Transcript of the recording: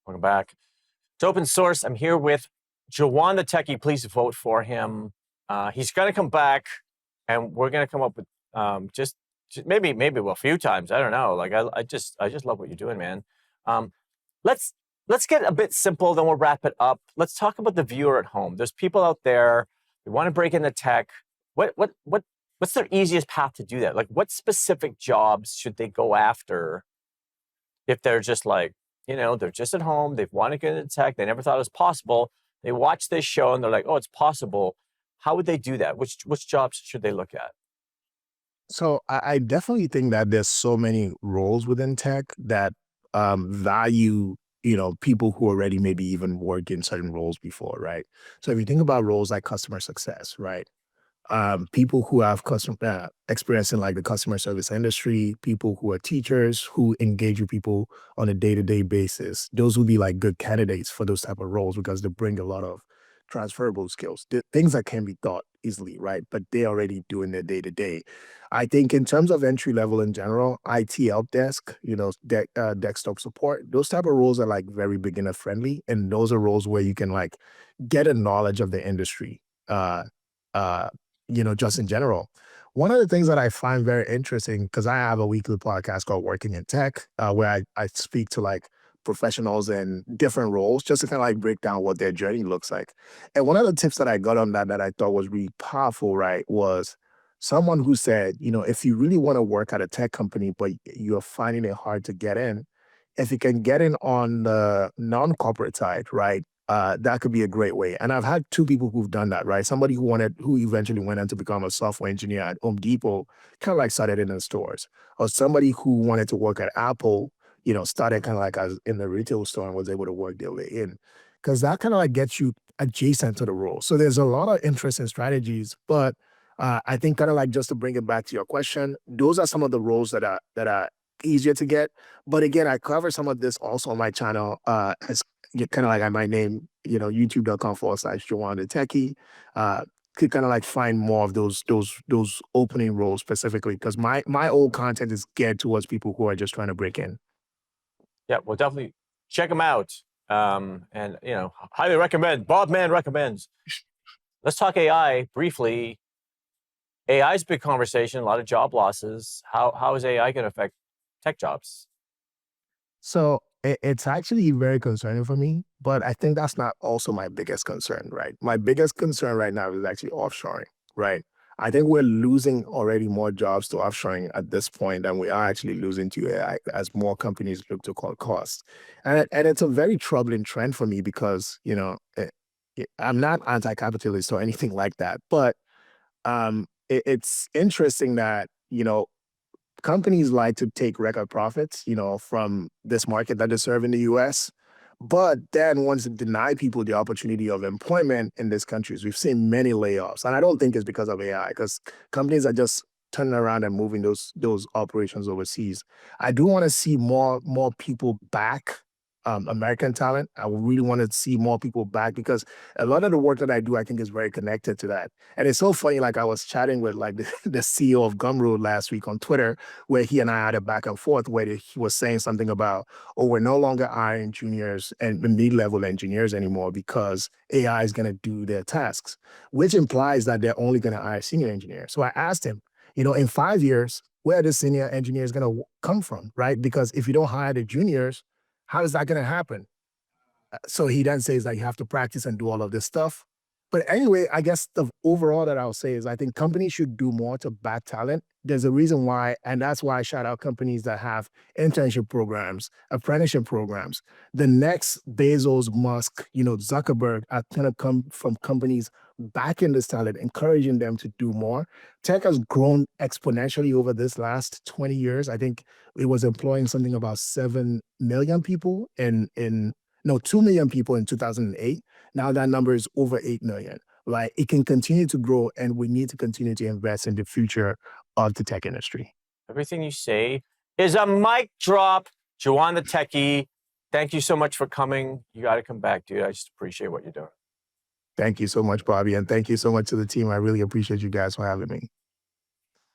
Welcome back. It's open source. I'm here with Juwon The Techie. Please vote for him. He's going to come back, and we're going to come up with just maybe a few times. I don't know. Like I just love what you're doing, man. Let's get a bit simple, then we'll wrap it up. Let's talk about the viewer at home. There's people out there who want to break into tech. What's their easiest path to do that? Like, what specific jobs should they go after if they're just like, they're just at home, they've wanted to get into tech, they never thought it was possible. They watch this show and they're like, oh, it's possible. How would they do that? Which jobs should they look at? So I definitely think that there's so many roles within tech that value, people who already maybe even worked in certain roles before, right? So if you think about roles like customer success, right? People who have customer experience in like the customer service industry, people who are teachers who engage with people on a day-to-day basis. Those would be like good candidates for those type of roles because they bring a lot of transferable skills, things that can be taught easily, right? But they're already doing their day-to-day. I think in terms of entry level in general, IT help desk, desktop support, those type of roles are like very beginner friendly, and those are roles where you can like get a knowledge of the industry. Uh, uh, just in general. One of the things that I find very interesting, because I have a weekly podcast called Working in Tech, where I speak to like professionals in different roles just to kind of like break down what their journey looks like. And one of the tips that I got on that I thought was really powerful, right, was someone who said, if you really want to work at a tech company, but you're finding it hard to get in, if you can get in on the non-corporate side, right? That could be a great way. And I've had two people who've done that, right? Somebody who eventually went on to become a software engineer at Home Depot, kind of like started in the stores, or somebody who wanted to work at Apple, started kind of like as in the retail store and was able to work their way in, because that kind of like gets you adjacent to the role. So there's a lot of interesting strategies, but I think kind of like just to bring it back to your question, those are some of the roles that are easier to get. But again, I cover some of this also on my channel as kind of like my name, youtube.com/Juwon The Techie. Could kind of like find more of those opening roles specifically because my old content is geared towards people who are just trying to break in. Yeah, well, definitely check them out. And highly recommend. Bob Man recommends. Let's talk AI briefly. AI's big conversation, a lot of job losses. How is AI going to affect tech jobs? So it's actually very concerning for me, but I think that's not also my biggest concern, right? My biggest concern right now is actually offshoring, right? I think we're losing already more jobs to offshoring at this point than we are actually losing to AI as more companies look to cut costs. And it's a very troubling trend for me because, I'm not anti-capitalist or anything like that, but it's interesting that, companies like to take record profits, from this market that they serve in the US, but then wants to deny people the opportunity of employment in these countries. We've seen many layoffs, and I don't think it's because of AI, because companies are just turning around and moving those operations overseas. I do want to see more people back, American talent. I really want to see more people back because a lot of the work that I do, I think, is very connected to that. And it's so funny. Like I was chatting with like the CEO of Gumroad last week on Twitter, where he and I had a back and forth where he was saying something about, oh, we're no longer hiring juniors and mid-level engineers anymore because AI is going to do their tasks, which implies that they're only going to hire senior engineers. So I asked him, in 5 years, where are the senior engineers going to come from, right? Because if you don't hire the juniors, how is that going to happen? So he then says that you have to practice and do all of this stuff. But anyway, I guess the overall that I'll say is I think companies should do more to back talent. There's a reason why, and that's why I shout out companies that have internship programs, apprenticeship programs. The next Bezos, Musk, Zuckerberg are going to come from companies backing this talent, encouraging them to do more. Tech has grown exponentially over this last 20 years. I think it was employing something about 7 million people in no, 2 million people in 2008. Now that number is over 8 million. Right? It can continue to grow, and we need to continue to invest in the future of the tech industry. Everything you say is a mic drop. Juwon The Techie, thank you so much for coming. You got to come back, dude. I just appreciate what you're doing. Thank you so much, Bobby, and thank you so much to the team. I really appreciate you guys for having me.